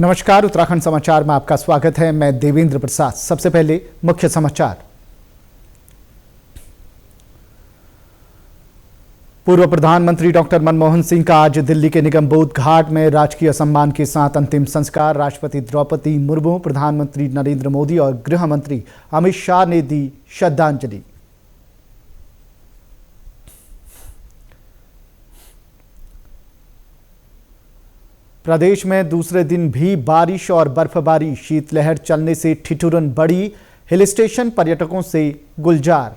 नमस्कार, उत्तराखंड समाचार में आपका स्वागत है। मैं देवेंद्र प्रसाद। सबसे पहले मुख्य समाचार। पूर्व प्रधानमंत्री डॉक्टर मनमोहन सिंह का आज दिल्ली के निगमबोध घाट में राजकीय सम्मान के साथ अंतिम संस्कार। राष्ट्रपति द्रौपदी मुर्मू, प्रधानमंत्री नरेंद्र मोदी और गृह मंत्री अमित शाह ने दी श्रद्धांजलि। प्रदेश में दूसरे दिन भी बारिश और बर्फबारी, शीतलहर चलने से ठिठुरन बढ़ी। हिल स्टेशन पर्यटकों से गुलजार।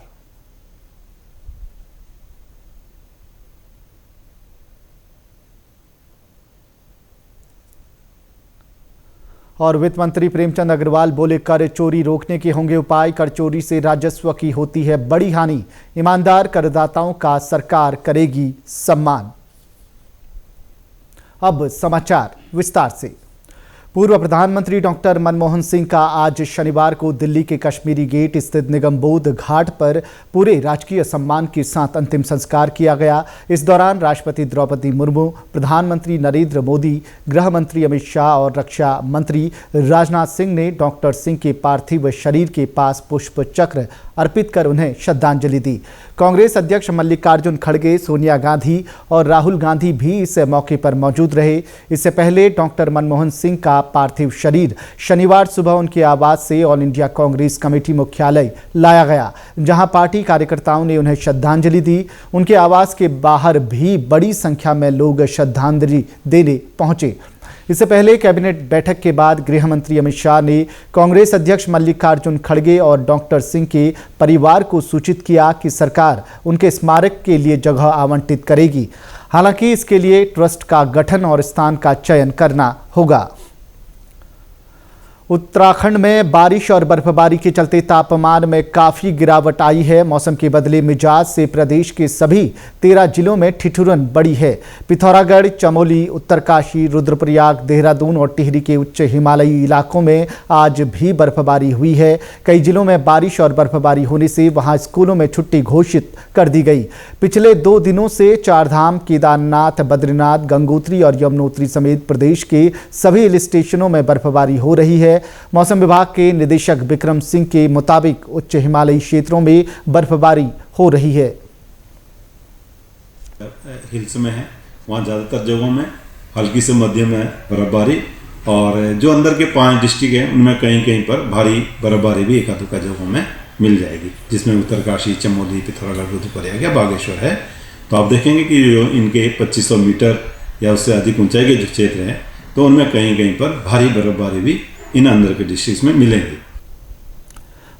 और वित्त मंत्री प्रेमचंद अग्रवाल बोले, कर चोरी रोकने के होंगे उपाय। कर चोरी से राजस्व की होती है बड़ी हानि। ईमानदार करदाताओं का सरकार करेगी सम्मान। अब समाचार विस्तार से। पूर्व प्रधानमंत्री डॉक्टर मनमोहन सिंह का आज शनिवार को दिल्ली के कश्मीरी गेट स्थित निगमबोध घाट पर पूरे राजकीय सम्मान के साथ अंतिम संस्कार किया गया। इस दौरान राष्ट्रपति द्रौपदी मुर्मू, प्रधानमंत्री नरेंद्र मोदी, गृह मंत्री अमित शाह और रक्षा मंत्री राजनाथ सिंह ने डॉक्टर सिंह के पार्थिव शरीर के पास पुष्प चक्र अर्पित कर उन्हें श्रद्धांजलि दी। कांग्रेस अध्यक्ष मल्लिकार्जुन खड़गे, सोनिया गांधी और राहुल गांधी भी इस मौके पर मौजूद रहे। इससे पहले डॉक्टर मनमोहन सिंह का पार्थिव शरीर शनिवार सुबह उनके आवास से ऑल इंडिया कांग्रेस कमेटी मुख्यालय लाया गया, जहां पार्टी कार्यकर्ताओं ने उन्हें श्रद्धांजलि दी। उनके आवास के बाहर भी बड़ी संख्या में लोग श्रद्धांजलि देने पहुंचे। इससे पहले कैबिनेट बैठक के बाद गृह मंत्री अमित शाह ने कांग्रेस अध्यक्ष मल्लिकार्जुन खड़गे और डॉक्टर सिंह के परिवार को सूचित किया कि सरकार उनके स्मारक के लिए जगह आवंटित करेगी। हालांकि इसके लिए ट्रस्ट का गठन और स्थान का चयन करना होगा। उत्तराखंड में बारिश और बर्फबारी के चलते तापमान में काफ़ी गिरावट आई है। मौसम के बदले मिजाज से प्रदेश के सभी 13 जिलों में ठिठुरन बढ़ी है। पिथौरागढ़, चमोली, उत्तरकाशी, रुद्रप्रयाग, देहरादून और टिहरी के उच्च हिमालयी इलाकों में आज भी बर्फबारी हुई है। कई जिलों में बारिश और बर्फबारी होने से वहां स्कूलों में छुट्टी घोषित कर दी गई। पिछले 2 दिनों से चारधाम, केदारनाथ, बद्रीनाथ, गंगोत्री और यमुनोत्री समेत प्रदेश के सभी हिल स्टेशनों में बर्फबारी हो रही है। मौसम विभाग के निदेशक विक्रम सिंह के मुताबिक उच्च हिमालयी क्षेत्रों में बर्फबारी हो रही है। हिल्स में है, वहाँ ज़्यादातर जगहों में हल्की से मध्यम है बर्फबारी, और जो अंदर के 5 डिस्ट्रिक्ट हैं उनमें कहीं कहीं पर भारी बर्फबारी भी एक आध जगहों में मिल जाएगी, जिसमें उत्तरकाशी, चमोली, पिथौरागढ़, रुद्रप्रयाग या बागेश्वर है। तो आप देखेंगे कि जो इनके 2500 मीटर या उससे अधिक ऊंचाई के जो क्षेत्र हैं, तो उनमें कहीं कहीं पर भारी बर्फबारी भी इन अंदर के डिस्ट्रिक्ट में मिलेंगे।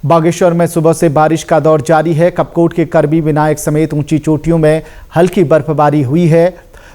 बागेश्वर में सुबह से बारिश का दौर जारी है। कपकोट के करबी विनायक समेत ऊंची चोटियों में हल्की बर्फबारी हुई है।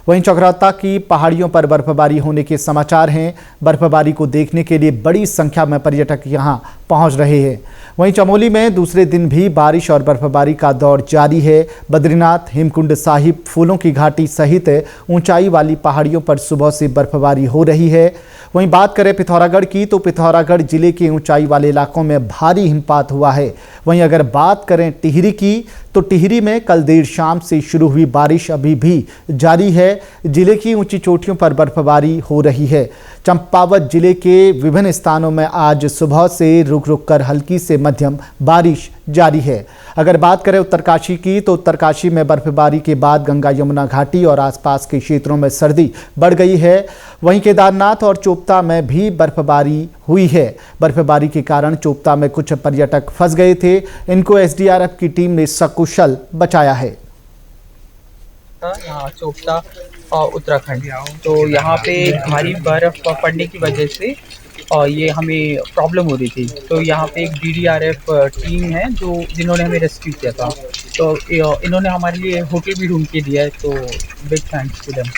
वहीं चक्राता की पहाड़ियों पर बर्फबारी होने के समाचार हैं। बर्फबारी को देखने के लिए बड़ी संख्या में पर्यटक यहां पहुंच रहे हैं। वहीं चमोली में दूसरे दिन भी बारिश और बर्फबारी का दौर जारी है। बद्रीनाथ, हेमकुंड साहिब, फूलों की घाटी सहित ऊंचाई वाली पहाड़ियों पर सुबह से बर्फबारी हो रही है। वहीं बात करें पिथौरागढ़ की, तो पिथौरागढ़ जिले के ऊंचाई वाले इलाकों में भारी हिमपात हुआ है। वहीं अगर बात करें टिहरी की, तो टिहरी में कल देर शाम से शुरू हुई बारिश अभी भी जारी है। जिले की ऊंची चोटियों पर बर्फबारी हो रही है। चंपावत जिले के विभिन्न स्थानों में आज सुबह से रुक रुक कर हल्की से मध्यम बारिश जारी है। अगर बात करें उत्तरकाशी की, तो उत्तरकाशी में बर्फबारी के बाद गंगा यमुना घाटी और आसपास के क्षेत्रों में सर्दी बढ़ गई है। वहीं केदारनाथ और चोपता में भी बर्फबारी हुई है। बर्फबारी के कारण चोपता में कुछ पर्यटक फंस गए थे। इनको एसडीआरएफ की टीम ने सकुशल बचाया है। यहाँ चोपता और उत्तराखंड, तो यहाँ पे भारी बर्फ पड़ने की वजह से और ये हमें प्रॉब्लम हो रही थी। तो यहाँ पे एक डीडीआरएफ टीम है जिन्होंने हमें रेस्क्यू किया था। तो इन्होंने हमारे लिए होटल भी ढूंढ के दिया है, तो बिग थैंक्स टू देम।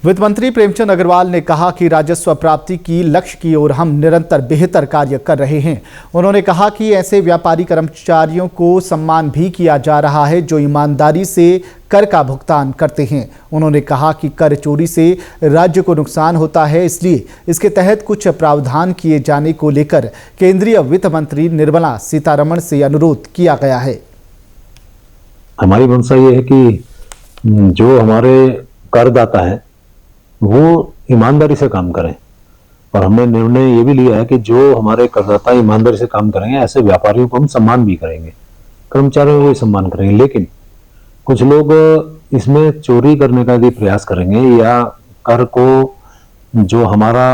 वित्त मंत्री प्रेमचंद अग्रवाल ने कहा कि राजस्व प्राप्ति की लक्ष्य की ओर हम निरंतर बेहतर कार्य कर रहे हैं। उन्होंने कहा कि ऐसे व्यापारी कर्मचारियों को सम्मान भी किया जा रहा है जो ईमानदारी से कर का भुगतान करते हैं। उन्होंने कहा कि कर चोरी से राज्य को नुकसान होता है, इसलिए इसके तहत कुछ प्रावधान किए जाने को लेकर केंद्रीय वित्त मंत्री निर्मला सीतारमण से अनुरोध किया गया है। हमारी मंशा ये है कि जो हमारे करदाता है वो ईमानदारी से काम करें। और हमने निर्णय ये भी लिया है कि जो हमारे करदाता ईमानदारी से काम करेंगे, ऐसे व्यापारियों को हम सम्मान भी करेंगे, कर्मचारियों को भी सम्मान करेंगे। लेकिन कुछ लोग इसमें चोरी करने का भी प्रयास करेंगे या कर को जो हमारा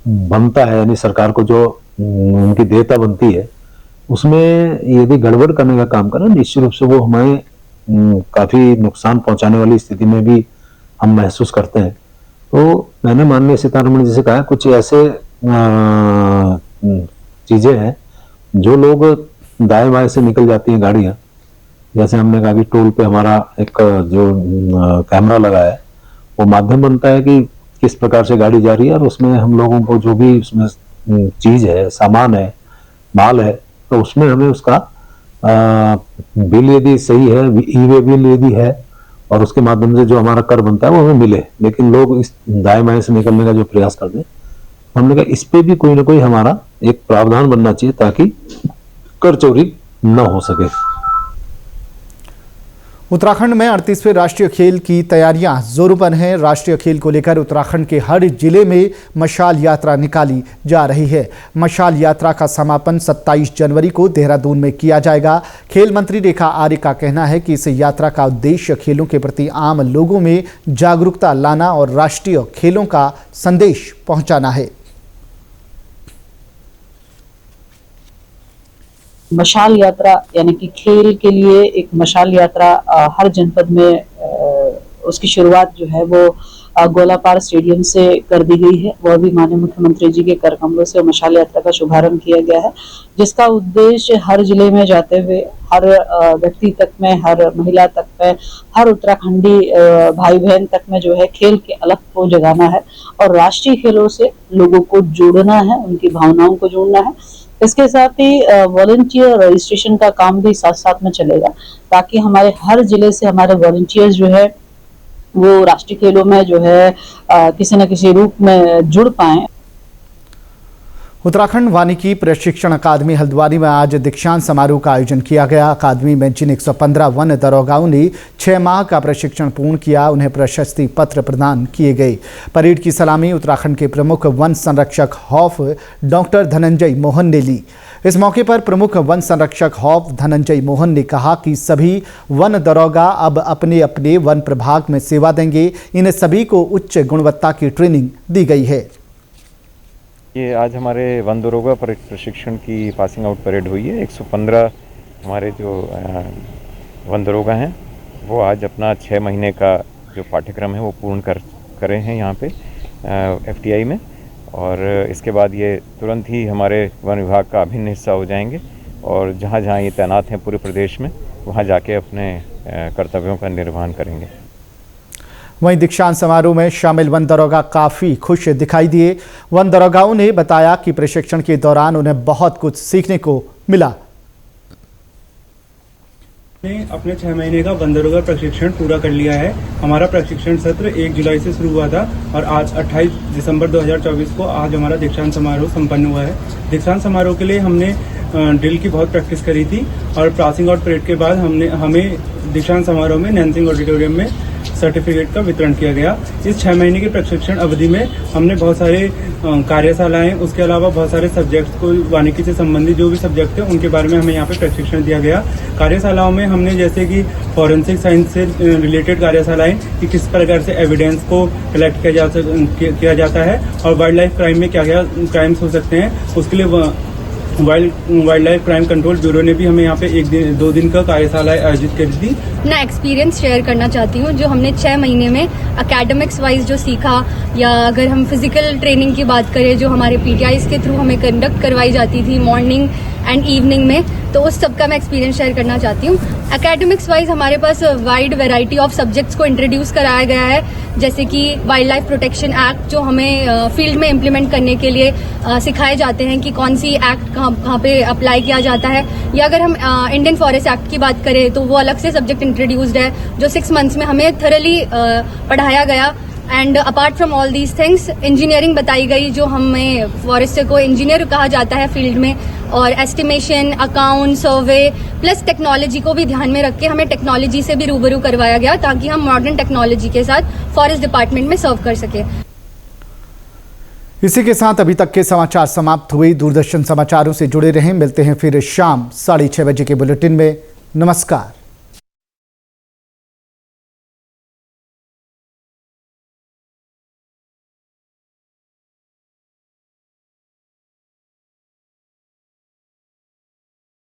बनता है, यानी सरकार को जो उनकी देयता बनती है, उसमें यदि गड़बड़ करने का काम करें, निश्चित रूप से वो हमें काफी नुकसान पहुंचाने वाली स्थिति में भी हम महसूस करते हैं। तो मैंने माननीय सीतारमण जी से कहा, कुछ ऐसे चीजें हैं जो लोग दाएं बाएं से निकल जाती हैं गाड़ियां, जैसे हमने कहा कि टोल पे हमारा एक जो कैमरा लगा है, वो माध्यम बनता है कि किस प्रकार से गाड़ी जा रही है, और उसमें हम लोगों को जो भी उसमें चीज है, सामान है, माल है, तो उसमें हमें उसका बिल यदि सही है, ई वे बिल यदि है, और उसके माध्यम से जो हमारा कर बनता है वो हमें मिले। लेकिन लोग इस दाएं बाएं से निकलने का जो प्रयास करते हैं, हमने कहा इस पे भी कोई ना कोई हमारा एक प्रावधान बनना चाहिए ताकि कर चोरी न हो सके। उत्तराखंड में 38वें राष्ट्रीय खेल की तैयारियां जोरों पर हैं। राष्ट्रीय खेल को लेकर उत्तराखंड के हर जिले में मशाल यात्रा निकाली जा रही है। मशाल यात्रा का समापन 27 जनवरी को देहरादून में किया जाएगा। खेल मंत्री रेखा आर्य का कहना है कि इस यात्रा का उद्देश्य खेलों के प्रति आम लोगों में जागरूकता लाना और राष्ट्रीय खेलों का संदेश पहुंचाना है। मशाल यात्रा यानी कि खेल के लिए एक मशाल यात्रा हर जनपद में उसकी शुरुआत जो है वो गोलापार स्टेडियम से कर दी गई है। वह भी माननीय मुख्यमंत्री जी के कर कमलों से मशाल यात्रा का शुभारंभ किया गया है, जिसका उद्देश्य हर जिले में जाते हुए हर व्यक्ति तक में, हर महिला तक में, हर उत्तराखंडी भाई बहन तक में जो है खेल के अलग को जगाना है और राष्ट्रीय खेलों से लोगों को जोड़ना है, उनकी भावनाओं को जोड़ना है। इसके साथ ही वॉलंटियर रजिस्ट्रेशन का काम भी साथ साथ में चलेगा, ताकि हमारे हर जिले से हमारे वॉलंटियर्स जो है वो राष्ट्रीय खेलों में जो है किसी न किसी रूप में जुड़ पाएं। उत्तराखंड वानिकी प्रशिक्षण अकादमी हल्द्वानी में आज दीक्षांत समारोह का आयोजन किया गया। अकादमी में जिन 115 वन दरोगाओं ने 6 माह का प्रशिक्षण पूर्ण किया, उन्हें प्रशस्ति पत्र प्रदान किए गए। परेड की सलामी उत्तराखंड के प्रमुख वन संरक्षक हौफ डॉक्टर धनंजय मोहन ने ली। इस मौके पर प्रमुख वन संरक्षक हौफ धनंजय मोहन ने कहा कि सभी वन दरोगा अब अपने अपने वन प्रभाग में सेवा देंगे। इन्हें सभी को उच्च गुणवत्ता की ट्रेनिंग दी गई है। ये आज हमारे वन दरोगा प्रशिक्षण की पासिंग आउट परेड हुई है। 115 हमारे जो वन दरोगा हैं वो आज अपना 6 महीने का जो पाठ्यक्रम है वो पूर्ण करे हैं यहाँ पे FTI में, और इसके बाद ये तुरंत ही हमारे वन विभाग का अभिन्न हिस्सा हो जाएंगे और जहाँ जहाँ ये तैनात हैं पूरे प्रदेश में, वहाँ जाके अपने कर्तव्यों का निर्वहन करेंगे। वहीं दीक्षांत समारोह में शामिल वन दरोगा काफ़ी खुश दिखाई दिए। वन दरोगाओं ने बताया कि प्रशिक्षण के दौरान उन्हें बहुत कुछ सीखने को मिला। ने अपने 6 महीने का वन दरोगा प्रशिक्षण पूरा कर लिया है। हमारा प्रशिक्षण सत्र 1 जुलाई से शुरू हुआ था और आज 28 दिसंबर 2024 को आज हमारा दीक्षांत समारोह संपन्न हुआ है। दीक्षांत समारोह के लिए हमने ड्रिल की बहुत प्रैक्टिस करी थी और पासिंग आउट परेड के बाद हमें दीक्षांत समारोह में नैनसिंग ऑडिटोरियम में सर्टिफिकेट का वितरण किया गया। इस 6 महीने की प्रशिक्षण अवधि में हमने बहुत सारे कार्यशालाएं, उसके अलावा बहुत सारे सब्जेक्ट्स को, वानिकी से संबंधित जो भी सब्जेक्ट थे उनके बारे में हमें यहाँ पे प्रशिक्षण दिया गया। कार्यशालाओं में हमने जैसे कि फॉरेंसिक साइंस से रिलेटेड कार्यशालाएं कि किस प्रकार से एविडेंस को कलेक्ट किया जाता है और वाइल्ड लाइफ क्राइम में क्या क्या क्राइम्स हो सकते हैं, उसके लिए wild life crime control bureau ने भी हमें यहाँ पे 2 दिन का कार्यशाला आयोजित करी थी। अपना एक्सपीरियंस शेयर करना चाहती हूँ जो हमने 6 महीने में एकेडमिक्स वाइज जो सीखा, या अगर हम फिजिकल ट्रेनिंग की बात करें जो हमारे PTIs के थ्रू हमें कंडक्ट करवाई जाती थी मॉर्निंग एंड इवनिंग में, तो उस सब का मैं एक्सपीरियंस शेयर करना चाहती हूँ। एकेडमिक्स वाइज हमारे पास वाइड वैरायटी ऑफ सब्जेक्ट्स को इंट्रोड्यूस कराया गया है, जैसे कि वाइल्ड लाइफ प्रोटेक्शन एक्ट जो हमें फील्ड में इम्प्लीमेंट करने के लिए सिखाए जाते हैं कि कौन सी एक्ट कहाँ पे अप्लाई किया जाता है, या अगर हम इंडियन फॉरेस्ट एक्ट की बात करें तो वो अलग से सब्जेक्ट इंट्रोड्यूस्ड है जो 6 मंथ्स में हमें थरली पढ़ाया गया। And apart from all these things engineering बताई गई, जो हमें फॉरेस्टर को इंजीनियर कहा जाता है फील्ड में, और एस्टिमेशन, अकाउंट, सर्वे प्लस टेक्नोलॉजी को भी ध्यान में रख के हमें टेक्नोलॉजी से भी रूबरू करवाया गया ताकि हम मॉडर्न टेक्नोलॉजी के साथ फॉरेस्ट डिपार्टमेंट में सर्व कर सके। इसी के साथ अभी तक के समाचार समाप्त हुए। दूरदर्शन समाचारों से जुड़े रहें। मिलते हैं फिर शाम 6:30 बजे के बुलेटिन में। नमस्कार।